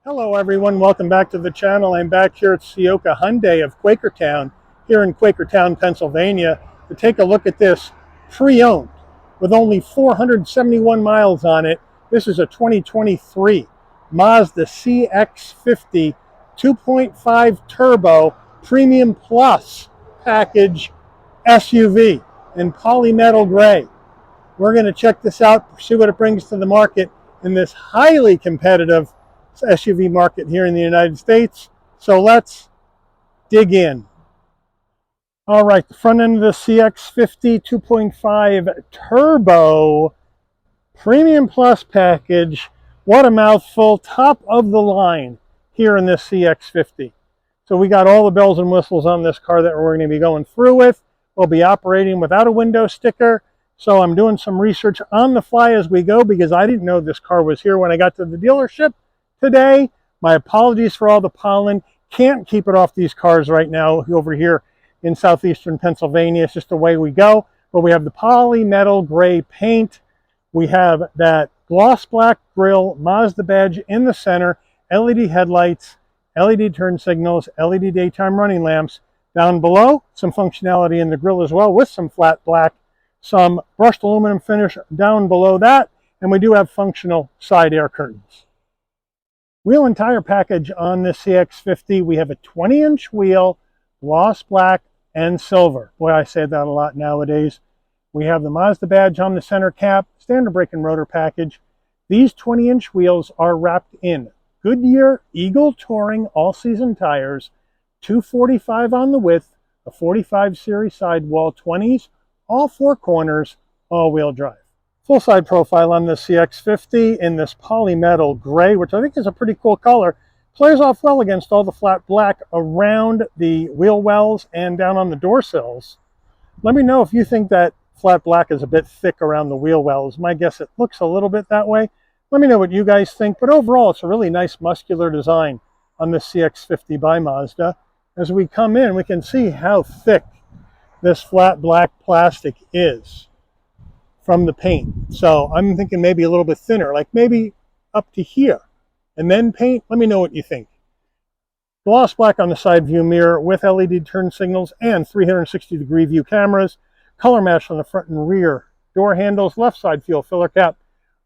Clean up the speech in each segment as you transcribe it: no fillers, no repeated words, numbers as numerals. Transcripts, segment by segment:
Hello everyone, welcome back to the channel. I'm back here at Ciocca Hyundai of Quakertown, here in Quakertown, Pennsylvania, to take a look at this pre-owned with only 471 miles on it. This is a 2023 Mazda CX-50 2.5 turbo premium plus package SUV in polymetal gray. We're going to check this out, see what it brings to the market in this highly competitive SUV market here in the United States. So let's dig in. All right, the front end of the CX-50 2.5 Turbo Premium Plus package. What a mouthful, top of the line here in this CX-50. So we got all the bells and whistles on this car that we're going to be going through with. We'll be operating without a window sticker. So I'm doing some research on the fly as we go because I didn't know this car was here when I got to the dealership today. My apologies for all the pollen. Can't keep it off these cars right now over here in southeastern Pennsylvania. It's just the way we go. But we have the polymetal gray paint. We have that gloss black grille, Mazda badge in the center, LED headlights, LED turn signals, LED daytime running lamps. Down below, some functionality in the grille as well with some flat black, some brushed aluminum finish down below that, and we do have functional side air curtains. Wheel and tire package on this CX-50. We have a 20-inch wheel, gloss black and silver. Boy, I say that a lot nowadays. We have the Mazda badge on the center cap, standard brake and rotor package. These 20-inch wheels are wrapped in Goodyear Eagle Touring all-season tires, 245 on the width, a 45 series sidewall, 20s, all four corners, all-wheel drive. Full side profile on the CX-50 in this polymetal gray, which I think is a pretty cool color. Plays off well against all the flat black around the wheel wells and down on the door sills. Let me know if you think that flat black is a bit thick around the wheel wells. My guess it looks a little bit that way. Let me know what you guys think, but overall it's a really nice muscular design on the CX-50 by Mazda. As we come in, we can see how thick this flat black plastic is from the paint. So I'm thinking maybe a little bit thinner, like maybe up to here, and then paint. Let me know what you think. Gloss black on the side view mirror with LED turn signals and 360-degree view cameras. Color match on the front and rear door handles. Left side fuel filler cap.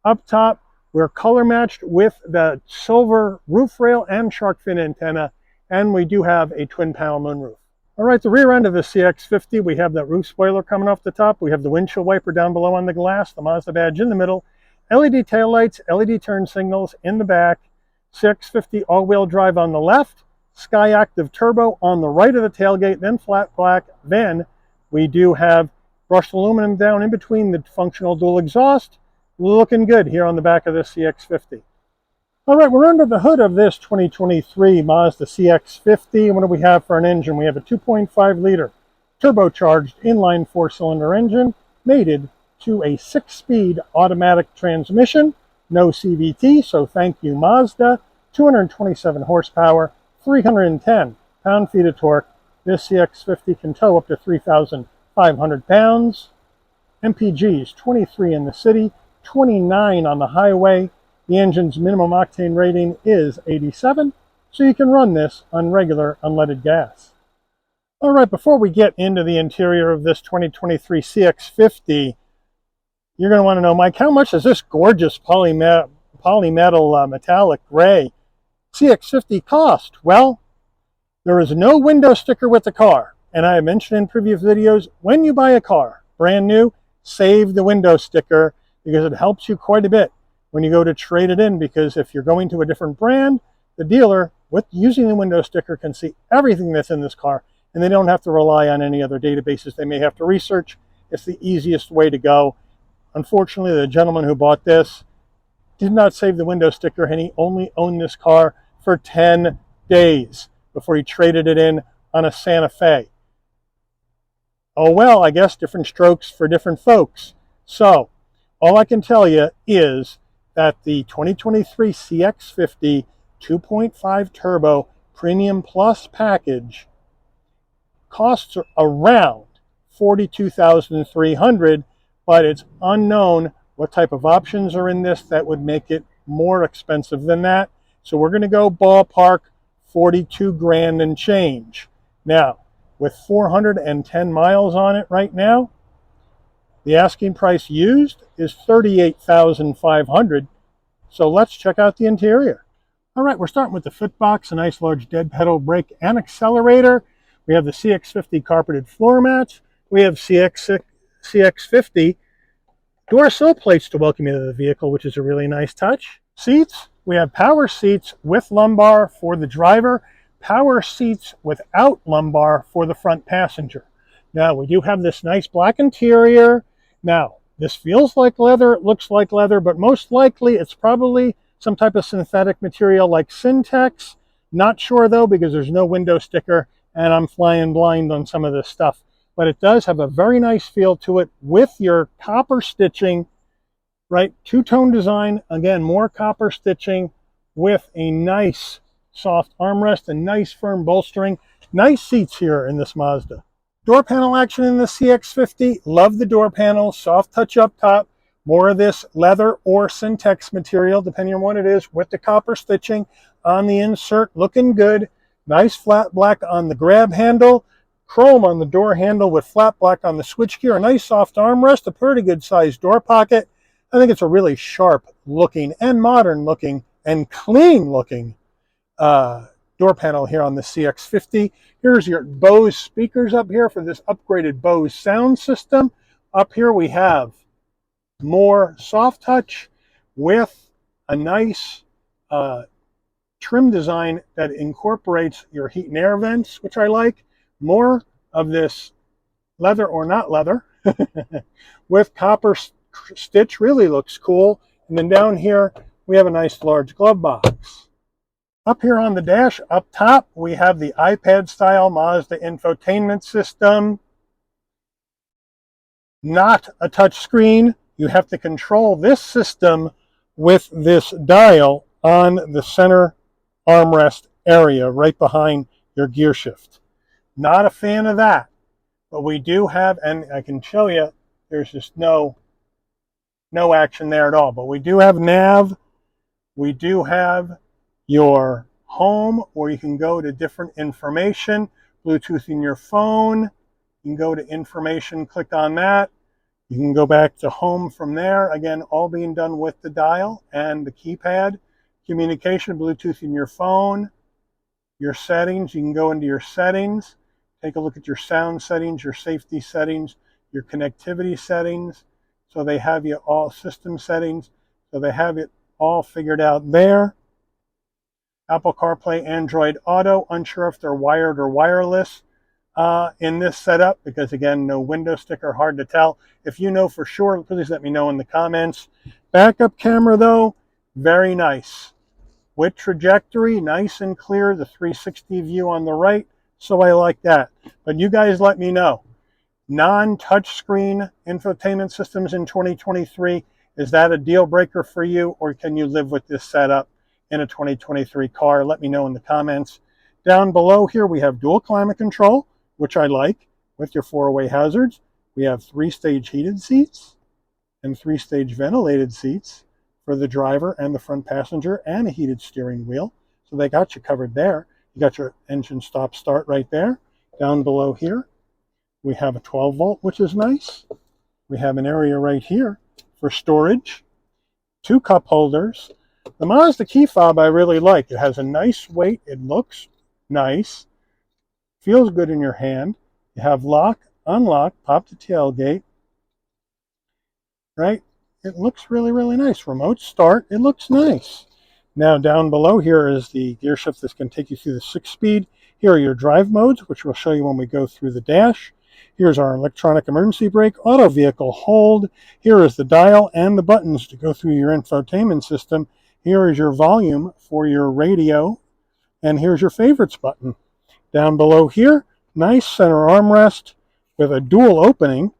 Up top, we're color matched with the silver roof rail and shark fin antenna, and we do have a twin panel moonroof. All right, the rear end of the CX-50, we have that roof spoiler coming off the top. We have the windshield wiper down below on the glass, the Mazda badge in the middle, LED taillights, LED turn signals in the back, CX-50 all-wheel drive on the left, Sky Active Turbo on the right of the tailgate, then flat black. Then we do have brushed aluminum down in between the functional dual exhaust. Looking good here on the back of this CX-50. All right, we're under the hood of this 2023 Mazda CX-50. What do we have for an engine? We have a 2.5-liter turbocharged inline four-cylinder engine mated to a 6-speed automatic transmission. No CVT, so thank you, Mazda. 227 horsepower, 310 pound-feet of torque. This CX-50 can tow up to 3,500 pounds. MPGs, 23 in the city, 29 on the highway. The engine's minimum octane rating is 87, so you can run this on regular unleaded gas. All right, before we get into the interior of this 2023 CX-50, you're going to want to know, Mike, how much does this gorgeous polymetal metallic gray CX-50 cost? Well, there is no window sticker with the car, and I have mentioned in previous videos, when you buy a car brand new, save the window sticker because it helps you quite a bit when you go to trade it in, because if you're going to a different brand, the dealer, with using the window sticker, can see everything that's in this car, and they don't have to rely on any other databases they may have to research. It's the easiest way to go. Unfortunately, the gentleman who bought this did not save the window sticker, and he only owned this car for 10 days before he traded it in on a Santa Fe. Oh well, I guess different strokes for different folks. So, all I can tell you is that the 2023 CX-50 2.5 Turbo Premium Plus package costs around $42,300, but it's unknown what type of options are in this that would make it more expensive than that. So we're going to go ballpark 42 grand and change. Now, with 410 miles on it right now, the asking price used is $38,500. So let's check out the interior. All right, we're starting with the footbox, a nice large dead pedal brake and accelerator. We have the CX-50 carpeted floor mats. We have CX-50 door sill plates to welcome you to the vehicle, which is a really nice touch. Seats, we have power seats with lumbar for the driver, power seats without lumbar for the front passenger. Now, we do have this nice black interior. Now, this feels like leather, it looks like leather, but most likely it's probably some type of synthetic material like Syntex. Not sure though, because there's no window sticker and I'm flying blind on some of this stuff. But it does have a very nice feel to it with your copper stitching, right? Two-tone design, again, more copper stitching with a nice soft armrest and nice firm bolstering. Nice seats here in this Mazda. Door panel action in the CX-50. Love the door panel, soft touch up top. More of this leather or Syntex material, depending on what it is, with the copper stitching on the insert, looking good. Nice flat black on the grab handle, chrome on the door handle with flat black on the switchgear, a nice soft armrest, a pretty good sized door pocket. I think it's a really sharp looking and modern looking and clean looking door panel here on the CX-50. Here's your Bose speakers up here for this upgraded Bose sound system. Up here we have more soft touch with a nice trim design that incorporates your heat and air vents, which I like. More of this leather or not leather with copper stitch, really looks cool. And then down here we have a nice large glove box. Up here on the dash, up top, we have the iPad style Mazda infotainment system. Not a touch screen. You have to control this system with this dial on the center armrest area right behind your gear shift. Not a fan of that, but we do have, and I can show you, there's just no action there at all, but we do have nav. We do have your home, where you can go to different information, Bluetooth in your phone. You can go to information, click on that. You can go back to home from there. Again, all being done with the dial and the keypad. Communication, Bluetooth in your phone. Your settings, you can go into your settings. Take a look at your sound settings, your safety settings, your connectivity settings. So they have you all system settings. So they have it all figured out there. Apple CarPlay, Android Auto. Unsure if they're wired or wireless in this setup, because again, no window sticker, hard to tell. If you know for sure, please let me know in the comments. Backup camera though, very nice. With trajectory, nice and clear, the 360 view on the right, so I like that. But you guys let me know. Non-touchscreen infotainment systems in 2023, is that a deal breaker for you, or can you live with this setup in a 2023 car? Let me know in the comments. Down below here, we have dual climate control, which I like, with your 4-way hazards. We have 3-stage heated seats and 3-stage ventilated seats for the driver and the front passenger, and a heated steering wheel. So they got you covered there. You got your engine stop start right there. Down below here, we have a 12 volt, which is nice. We have an area right here for storage, 2 cup holders. The Mazda key fob I really like. It has a nice weight. It looks nice. Feels good in your hand. You have lock, unlock, pop to tailgate. Right? It looks really, really nice. Remote start. It looks nice. Now down below here is the gear shift that's going to take you through the 6-speed. Here are your drive modes, which we'll show you when we go through the dash. Here's our electronic emergency brake, auto vehicle hold. Here is the dial and the buttons to go through your infotainment system. Here is your volume for your radio. And here's your favorites button. Down below here, nice center armrest with a dual opening.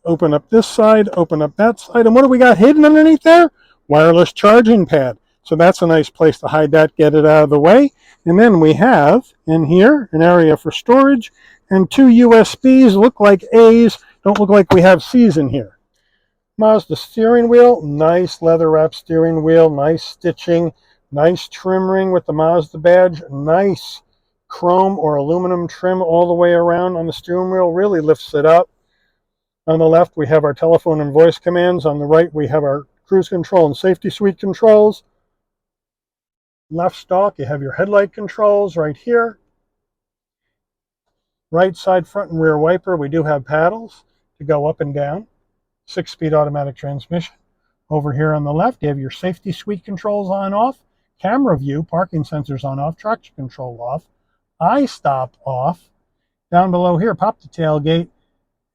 Open up this side, open up that side. And what do we got hidden underneath there? Wireless charging pad. So that's a nice place to hide that, get it out of the way. And then we have in here an area for storage and 2 USBs. Look like A's, don't look like we have C's in here. Mazda steering wheel, nice leather wrap steering wheel, nice stitching Nice trim ring with the Mazda badge. Nice chrome or aluminum trim all the way around on the steering wheel. Really lifts it up. On the left, we have our telephone and voice commands. On the right, we have our cruise control and safety suite controls. Left stalk, you have your headlight controls right here. Right side front and rear wiper, we do have paddles to go up and down. 6-speed automatic transmission. Over here on the left, you have your safety suite controls on off. Camera view, parking sensors on off, traction control off. I-stop off. Down below here, pop the tailgate.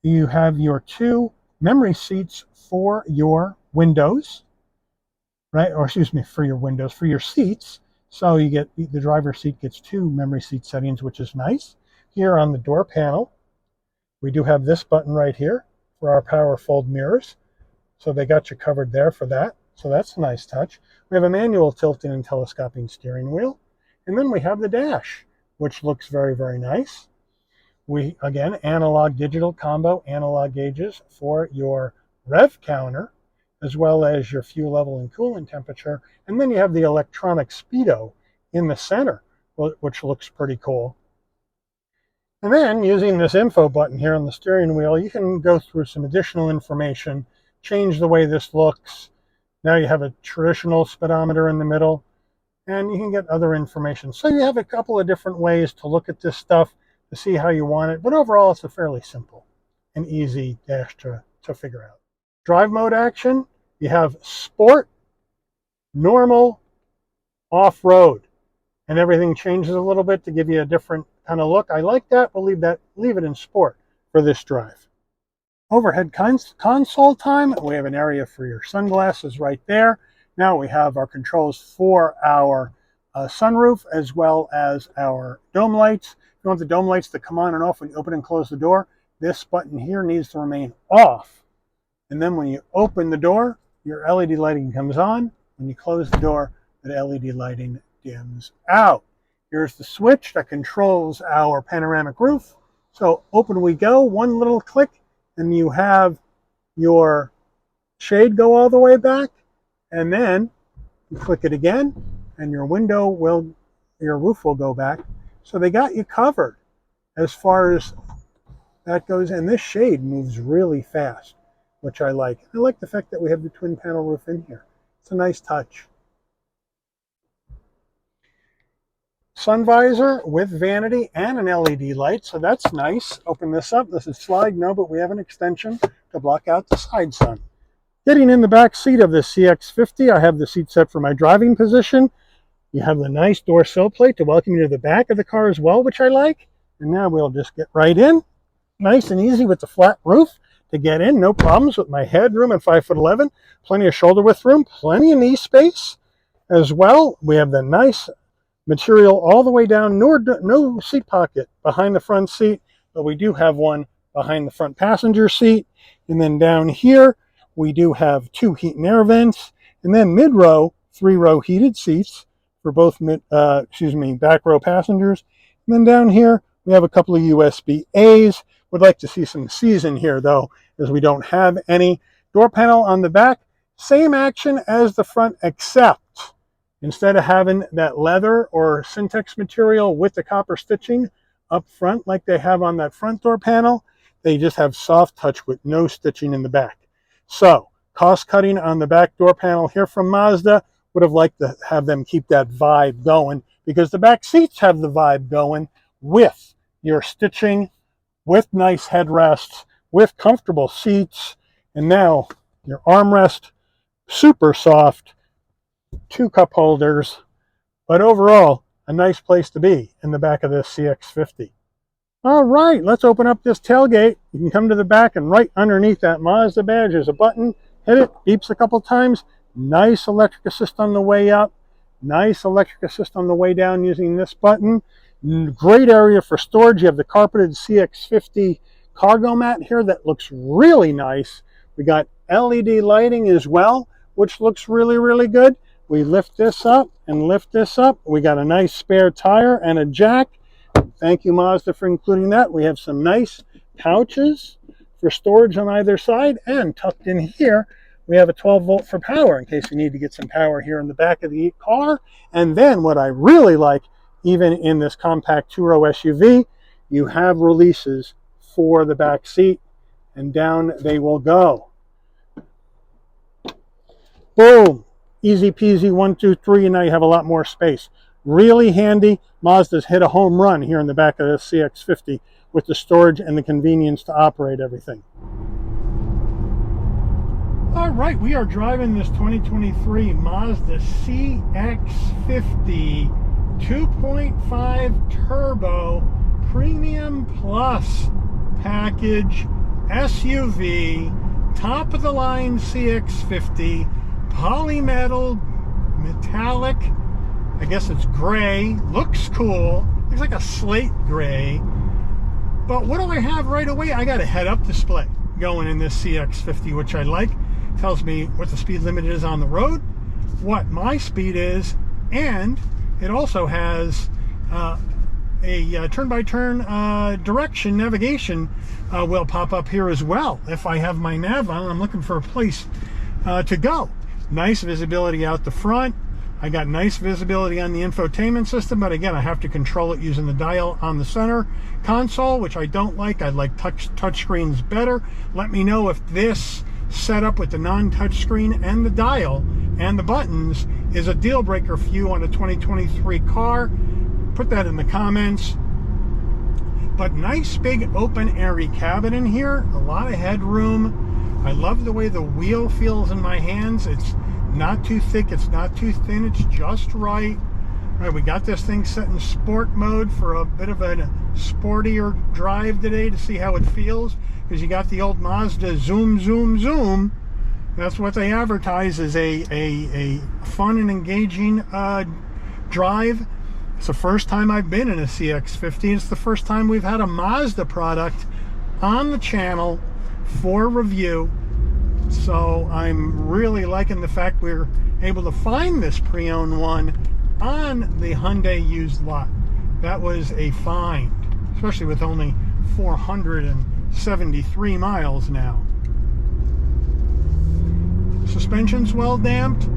You have your 2 memory seats for your windows, right? Or excuse me, for your windows, for your seats. So you get the driver's seat gets 2 memory seat settings, which is nice. Here on the door panel, we do have this button right here for our power fold mirrors. So they got you covered there for that. So that's a nice touch. We have a manual tilting and telescoping steering wheel. And then we have the dash, which looks very, very nice. We, again, analog digital combo analog gauges for your rev counter, as well as your fuel level and coolant temperature. And then you have the electronic speedo in the center, which looks pretty cool. And then using this info button here on the steering wheel, you can go through some additional information, change the way this looks. Now you have a traditional speedometer in the middle, and you can get other information. So you have a couple of different ways to look at this stuff to see how you want it, but overall it's a fairly simple and easy dash to figure out. Drive mode action, you have sport, normal, off-road, and everything changes a little bit to give you a different kind of look. I like that. We'll leave it in sport for this drive. Overhead console time, we have an area for your sunglasses right there. Now we have our controls for our sunroof as well as our dome lights. If you want the dome lights to come on and off when you open and close the door, this button here needs to remain off. And then when you open the door, your LED lighting comes on. When you close the door, the LED lighting dims out. Here's the switch that controls our panoramic roof. So open we go, one little click, and you have your shade go all the way back. And then you click it again, and your roof will go back. So they got you covered as far as that goes. And this shade moves really fast, which I like. I like the fact that we have the twin panel roof in here. It's a nice touch. Sun visor with vanity and an LED light, so that's nice. Open this up. This is slide, no, but we have an extension to block out the side sun. Getting in the back seat of this CX-50, I have the seat set for my driving position. You have the nice door sill plate to welcome you to the back of the car as well, which I like. And now we'll just get right in. Nice and easy with the flat roof to get in. No problems with my headroom at 5'11". Plenty of shoulder width room, plenty of knee space as well. We have the nice material all the way down, no seat pocket behind the front seat, but we do have one behind the front passenger seat. And then down here, we do have 2 heat and air vents, and then mid-row, 3-row heated seats for both back row passengers. And then down here, we have a couple of USB-A's. Would like to see some C's in here though, as we don't have any. Door panel on the back, same action as the front, except instead of having that leather or Syntex material with the copper stitching up front like they have on that front door panel, they just have soft touch with no stitching in the back. So, cost cutting on the back door panel here from Mazda. Would have liked to have them keep that vibe going, because the back seats have the vibe going with your stitching, with nice headrests, with comfortable seats, and now your armrest, super soft, 2 cup holders, but overall, a nice place to be in the back of this CX-50. All right, let's open up this tailgate. You can come to the back, and right underneath that Mazda badge is a button. Hit it, beeps a couple times. Nice electric assist on the way up. Nice electric assist on the way down using this button. Great area for storage. You have the carpeted CX-50 cargo mat here that looks really nice. We got LED lighting as well, which looks really, really good. We lift this up and lift this up. We got a nice spare tire and a jack. Thank you, Mazda, for including that. We have some nice pouches for storage on either side, and tucked in here, We have a 12 volt for power in case you need to get some power here in the back of the car. And then what I really like, even in this compact two-row SUV, you have releases for the back seat, and down they will go. Boom! Easy peasy, 1, 2, 3, and now you have a lot more space. Really handy. Mazda's hit a home run here in the back of the CX-50 with the storage and the convenience to operate everything. All right, we are driving this 2023 Mazda CX-50 2.5 turbo premium plus package SUV, top of the line CX-50, polymetal, metallic, I guess it's gray, looks cool, looks like a slate gray. But what do I have right away? I got a head-up display going in this CX-50, which I like. Tells me what the speed limit is on the road, what my speed is, and it also has a turn-by-turn direction navigation will pop up here as well. If I have my nav on, I'm looking for a place to go. Nice visibility out the front. I got nice visibility on the infotainment system, but again, I have to control it using the dial on the center console, which I don't like. I like touch screens better. Let me know if this setup with the non-touch screen and the dial and the buttons is a deal breaker for you on a 2023 car. Put that in the comments. But nice big open airy cabin in here, a lot of headroom. I love the way the wheel feels in my hands. It's not too thick, it's not too thin, it's just right. All right, we got this thing set in sport mode for a bit of a sportier drive today to see how it feels. Because you got the old Mazda zoom, zoom, zoom. That's what they advertise as a fun and engaging drive. It's the first time I've been in a CX-50. It's the first time we've had a Mazda product on the channel for review. So I'm really liking the fact we're able to find this pre-owned one on the Hyundai used lot. That was a find, especially with only 473 miles now. Suspension's well damped.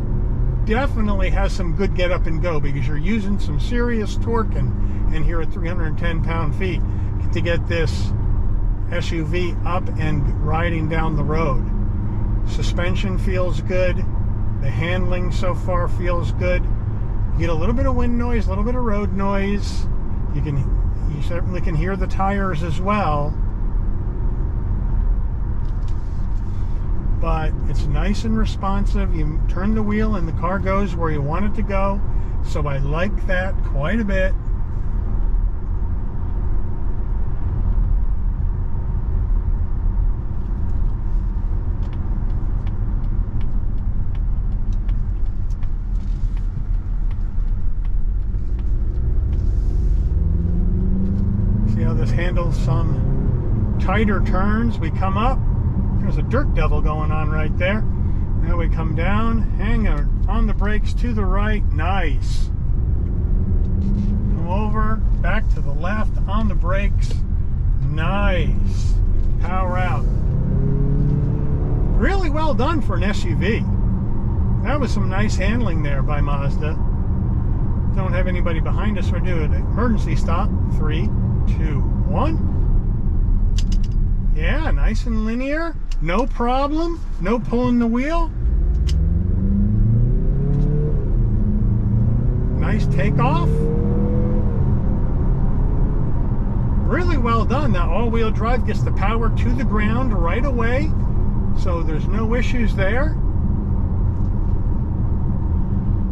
Definitely has some good get up and go because you're using some serious torque and here at 310 pound-feet to get this SUV up and riding down the road. Suspension feels good. The handling so far feels good. You get a little bit of wind noise, a little bit of road noise. You certainly can hear the tires as well. But it's nice and responsive. You turn the wheel and the car goes where you want it to go. So I like that quite a bit. See how this handles some tighter turns. We come up. There's a dirt devil going on right there. Now we come down, hang on the brakes to the right, nice. Come over, back to the left on the brakes, nice. Power out. Really well done for an SUV. That was some nice handling there by Mazda. Don't have anybody behind us. We're doing an emergency stop. 3, 2, 1. Yeah, nice and linear. No problem. No pulling the wheel. Nice takeoff. Really well done. That all-wheel drive gets the power to the ground right away. So there's no issues there.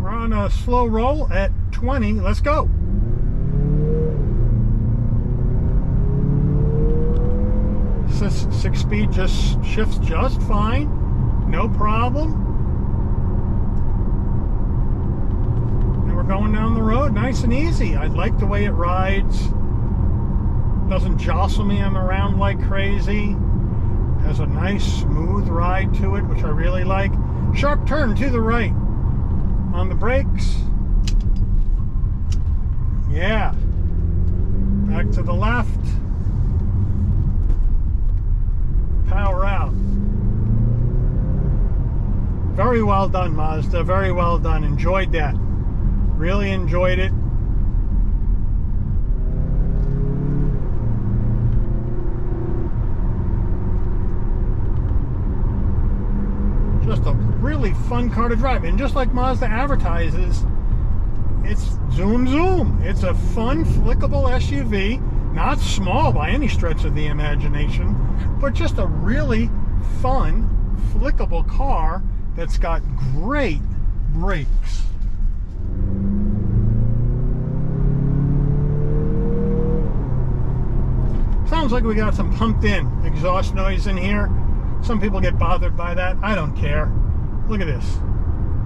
We're on a slow roll at 20. Let's go. Six speed just shifts just fine, no problem. And we're going down the road nice and easy. I like the way it rides. Doesn't jostle me around like crazy. Has a nice smooth ride to it, which I really like. Sharp turn to the right on the brakes. Yeah. Back to the left. Power out. Very well done, Mazda. Very well done. Enjoyed that. Really enjoyed it. Just a really fun car to drive. And just like Mazda advertises, it's zoom zoom. It's a fun, flickable SUV. Not small by any stretch of the imagination, but just a really fun, flickable car that's got great brakes. Sounds like we got some pumped in exhaust noise in here. Some people get bothered by that. I don't care. Look at this.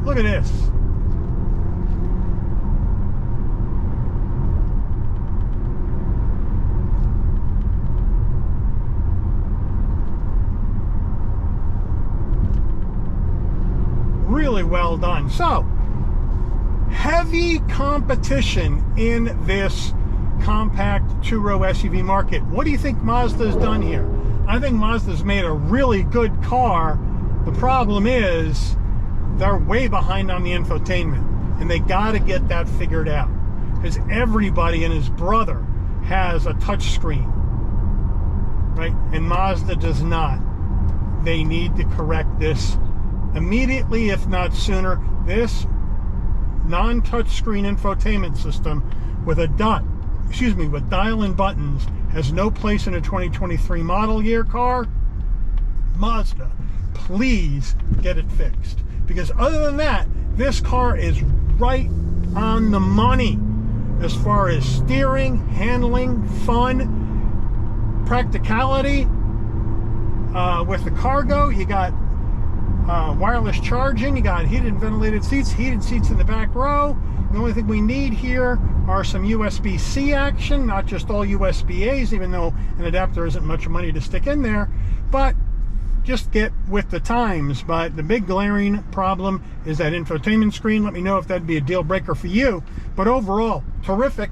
Look at this. Really well done. So, heavy competition in this compact two-row SUV market. What do you think Mazda's done here? I think Mazda's made a really good car. The problem is they're way behind on the infotainment, and they got to get that figured out, because everybody and his brother has a touch screen, right? And Mazda does not. They need to correct this immediately, if not sooner. This non-touch screen infotainment system with a with dial and buttons has no place in a 2023 model year car. Mazda, please get it fixed, because other than that, this car is right on the money as far as steering, handling, fun, practicality. With the cargo, you got wireless charging, you got heated and ventilated seats, heated seats in the back row. The only thing we need here are some USB-C action, not just all USB-A's, even though an adapter isn't much money to stick in there, but just get with the times. But the big glaring problem is that infotainment screen. Let me know if that'd be a deal breaker for you. But overall, terrific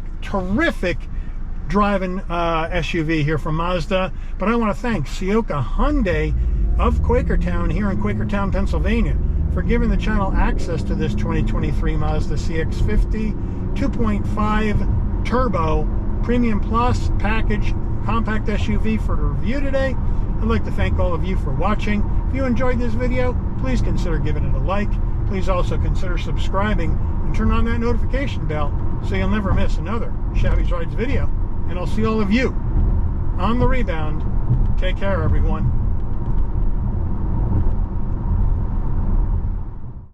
driving SUV here from Mazda. But I want to thank Ciocca Hyundai of Quakertown here in Quakertown, Pennsylvania, for giving the channel access to this 2023 Mazda CX-50 2.5 turbo premium plus package compact SUV for the review today. I'd like to thank all of you for watching. If you enjoyed this video, please consider giving it a like. Please also consider subscribing and turn on that notification bell so you'll never miss another Shabby's Rides video. And I'll see all of you on the rebound. Take care, everyone.